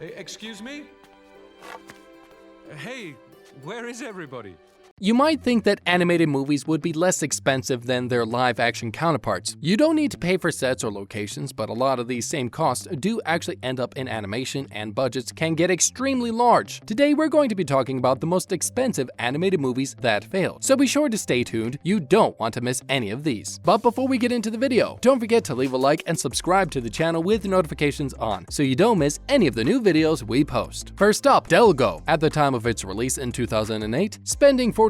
Excuse me? Hey, where is everybody? You might think that animated movies would be less expensive than their live-action counterparts. You don't need to pay for sets or locations, but a lot of these same costs do actually end up in animation, and budgets can get extremely large. Today we're going to be talking about the most expensive animated movies that failed, so be sure to stay tuned. You don't want to miss any of these. But before we get into the video, don't forget to leave a like and subscribe to the channel with notifications on, so you don't miss any of the new videos we post. First up, Delgo. At the time of its release in 2008, spending $40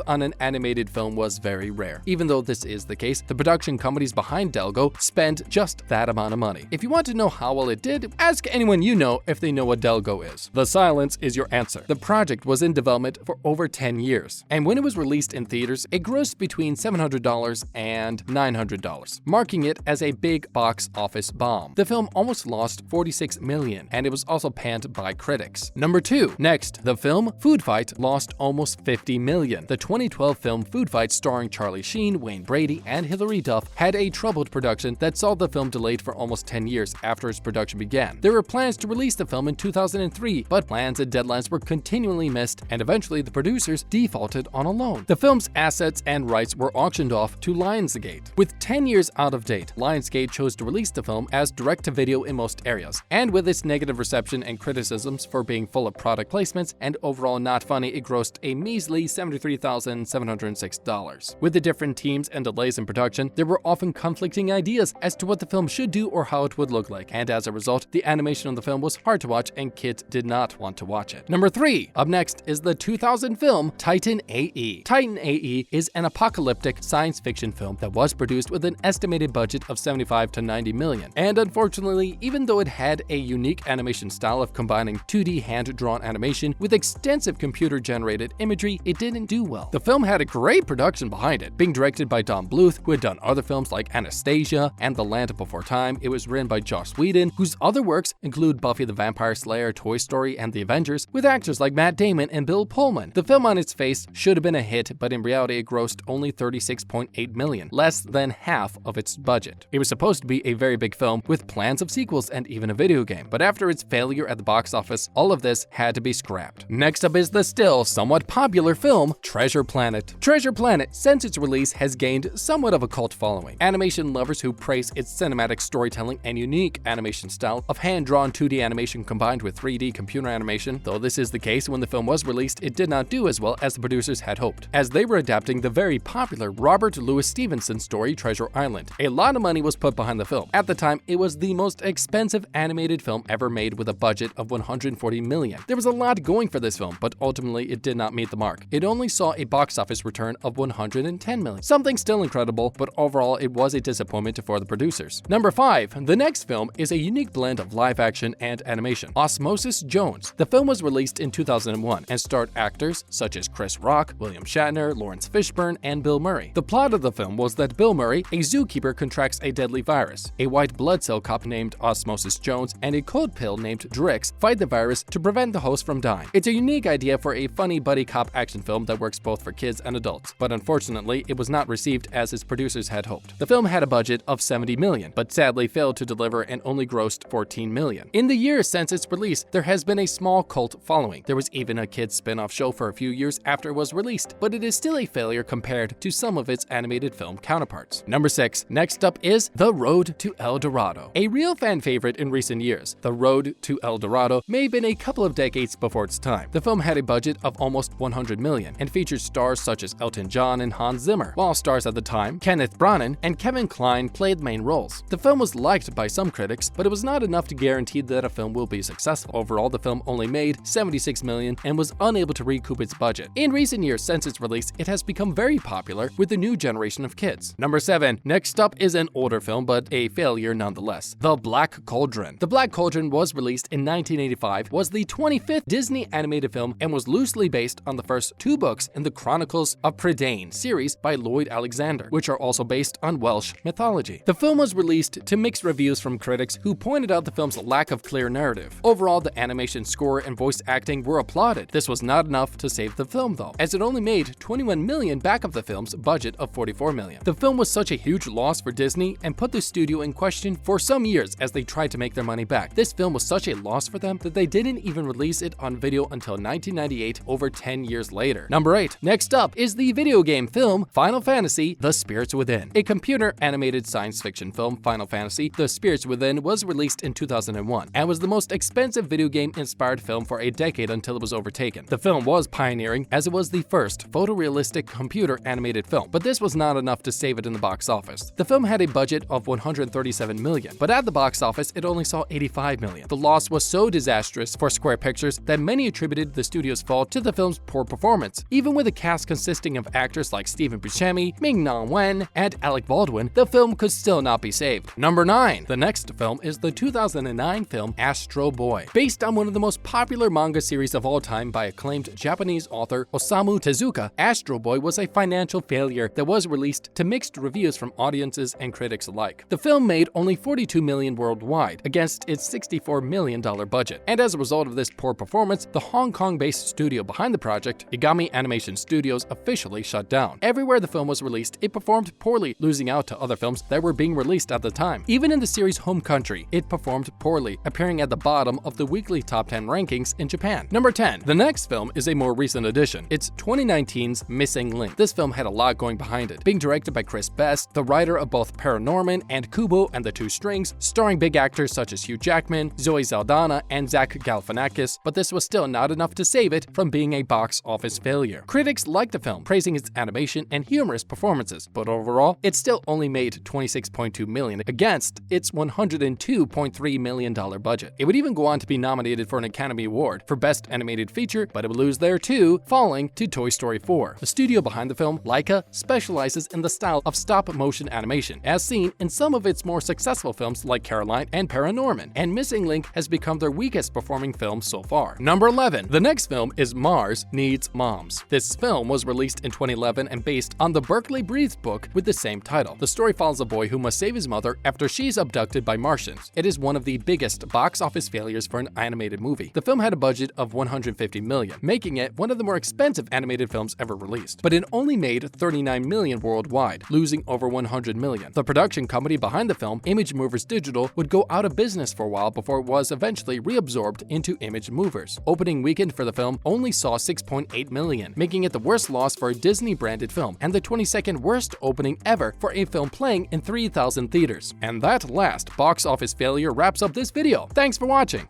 on an animated film was very rare. Even though this is the case, the production companies behind Delgo spent just that amount of money. If you want to know how well it did, ask anyone you know if they know what Delgo is. The silence is your answer. The project was in development for over 10 years, and when it was released in theaters, it grossed between $700 and $900, marking it as a big box office bomb. The film almost lost $46 million, and it was also panned by critics. Number 2. Next, the film Food Fight lost almost $50 million. The 2012 film Food Fight, starring Charlie Sheen, Wayne Brady, and Hilary Duff, had a troubled production that saw the film delayed for almost 10 years after its production began. There were plans to release the film in 2003, but plans and deadlines were continually missed, and eventually the producers defaulted on a loan. The film's assets and rights were auctioned off to Lionsgate. With 10 years out of date, Lionsgate chose to release the film as direct-to-video in most areas, and with its negative reception and criticisms for being full of product placements and overall not funny, it grossed a measly $73,706. With the different teams and delays in production, there were often conflicting ideas as to what the film should do or how it would look like, and as a result, the animation of the film was hard to watch and kids did not want to watch it. Number 3. Up next is the 2000 film Titan A.E. Titan A.E. is an apocalyptic science fiction film that was produced with an estimated budget of $75 to $90 million. And unfortunately, even though it had a unique animation style of combining 2D hand-drawn animation with extensive computer-generated imagery, it didn't do well. The film had a great production behind it. Being directed by Don Bluth, who had done other films like Anastasia and The Land Before Time, it was written by Joss Whedon, whose other works include Buffy the Vampire Slayer, Toy Story, and The Avengers, with actors like Matt Damon and Bill Pullman. The film on its face should have been a hit, but in reality it grossed only $36.8 million, less than half of its budget. It was supposed to be a very big film with plans of sequels and even a video game, but after its failure at the box office, all of this had to be scrapped. Next up is the still somewhat popular film Treasure Planet. Treasure Planet, since its release, has gained somewhat of a cult following. Animation lovers who praise its cinematic storytelling and unique animation style of hand-drawn 2D animation combined with 3D computer animation. Though this is the case, when the film was released, it did not do as well as the producers had hoped, as they were adapting the very popular Robert Louis Stevenson story Treasure Island. A lot of money was put behind the film. At the time, it was the most expensive animated film ever made with a budget of $140 million. There was a lot going for this film, but ultimately it did not meet the mark. It only saw a box office return of $110 million. Something still incredible, but overall it was a disappointment for the producers. Number 5. The next film is a unique blend of live action and animation. Osmosis Jones. The film was released in 2001 and starred actors such as Chris Rock, William Shatner, Lawrence Fishburne, and Bill Murray. The plot of the film was that Bill Murray, a zookeeper, contracts a deadly virus. A white blood cell cop named Osmosis Jones and a cold pill named Drix fight the virus to prevent the host from dying. It's a unique idea for a funny buddy cop action film that works both for kids and adults, but unfortunately, it was not received as its producers had hoped. The film had a budget of $70 million, but sadly failed to deliver and only grossed $14 million. In the years since its release, there has been a small cult following. There was even a kids spin-off show for a few years after it was released, but it is still a failure compared to some of its animated film counterparts. Number 6. Next up is The Road to El Dorado. A real fan favorite in recent years, The Road to El Dorado may have been a couple of decades before its time. The film had a budget of almost $100 million and featured stars such as Elton John and Hans Zimmer, while stars at the time, Kenneth Branagh and Kevin Kline, played main roles. The film was liked by some critics, but it was not enough to guarantee that a film will be successful. Overall, the film only made $76 million and was unable to recoup its budget. In recent years since its release, it has become very popular with the new generation of kids. Number 7. Next up is an older film, but a failure nonetheless. The Black Cauldron. The Black Cauldron was released in 1985, was the 25th Disney animated film, and was loosely based on the first two books in the Chronicles of Prydain series by Lloyd Alexander, which are also based on Welsh mythology. The film was released to mixed reviews from critics who pointed out the film's lack of clear narrative. Overall, the animation score and voice acting were applauded. This was not enough to save the film though, as it only made $21 million back of the film's budget of $44 million. The film was such a huge loss for Disney and put the studio in question for some years as they tried to make their money back. This film was such a loss for them that they didn't even release it on video until 1998, over 10 years later. Number 8. Next up is the video game film Final Fantasy: The Spirits Within. A computer animated science fiction film, Final Fantasy: The Spirits Within was released in 2001 and was the most expensive video game inspired film for a decade until it was overtaken. The film was pioneering as it was the first photorealistic computer animated film, but this was not enough to save it in the box office. The film had a budget of $137 million, but at the box office it only saw $85 million. The loss was so disastrous for Square Pictures that many attributed the studio's fall to the film's poor performance. Even with a cast consisting of actors like Stephen Buscemi, Ming-Na Wen, and Alec Baldwin, the film could still not be saved. Number 9. The next film is the 2009 film Astro Boy. Based on one of the most popular manga series of all time by acclaimed Japanese author Osamu Tezuka, Astro Boy was a financial failure that was released to mixed reviews from audiences and critics alike. The film made only $42 million worldwide against its $64 million budget, and as a result of this poor performance, the Hong Kong-based studio behind the project, Igami Animation Studios, officially shut down. Everywhere the film was released, it performed poorly, losing out to other films that were being released at the time. Even in the series' home country, it performed poorly, appearing at the bottom of the weekly top 10 rankings in Japan. Number 10. The next film is a more recent addition. It's 2019's Missing Link. This film had a lot going behind it. Being directed by Chris Best, the writer of both Paranorman and Kubo and the Two Strings, starring big actors such as Hugh Jackman, Zoe Saldana, and Zach Galifianakis, but this was still not enough to save it from being a box office failure. Critics liked the film, praising its animation and humorous performances, but overall, it still only made $26.2 million against its $102.3 million budget. It would even go on to be nominated for an Academy Award for Best Animated Feature, but it would lose there too, falling to Toy Story 4. The studio behind the film, Laika, specializes in the style of stop-motion animation, as seen in some of its more successful films like Caroline and Paranorman, and Missing Link has become their weakest performing film so far. Number 11. The next film is Mars Needs Moms. This film was released in 2011 and based on the Berkeley Breathed book with the same title. The story follows a boy who must save his mother after she's abducted by Martians. It is one of the biggest box office failures for an animated movie. The film had a budget of $150 million, making it one of the more expensive animated films ever released, but it only made $39 million worldwide, losing over $100 million. The production company behind the film, Image Movers Digital, would go out of business for a while before it was eventually reabsorbed into Image Movers. Opening weekend for the film only saw $6.8 million, making it the worst loss for a Disney-branded film and the 22nd worst opening ever for a film playing in 3,000 theaters. And that last box office failure wraps up this video. Thanks for watching!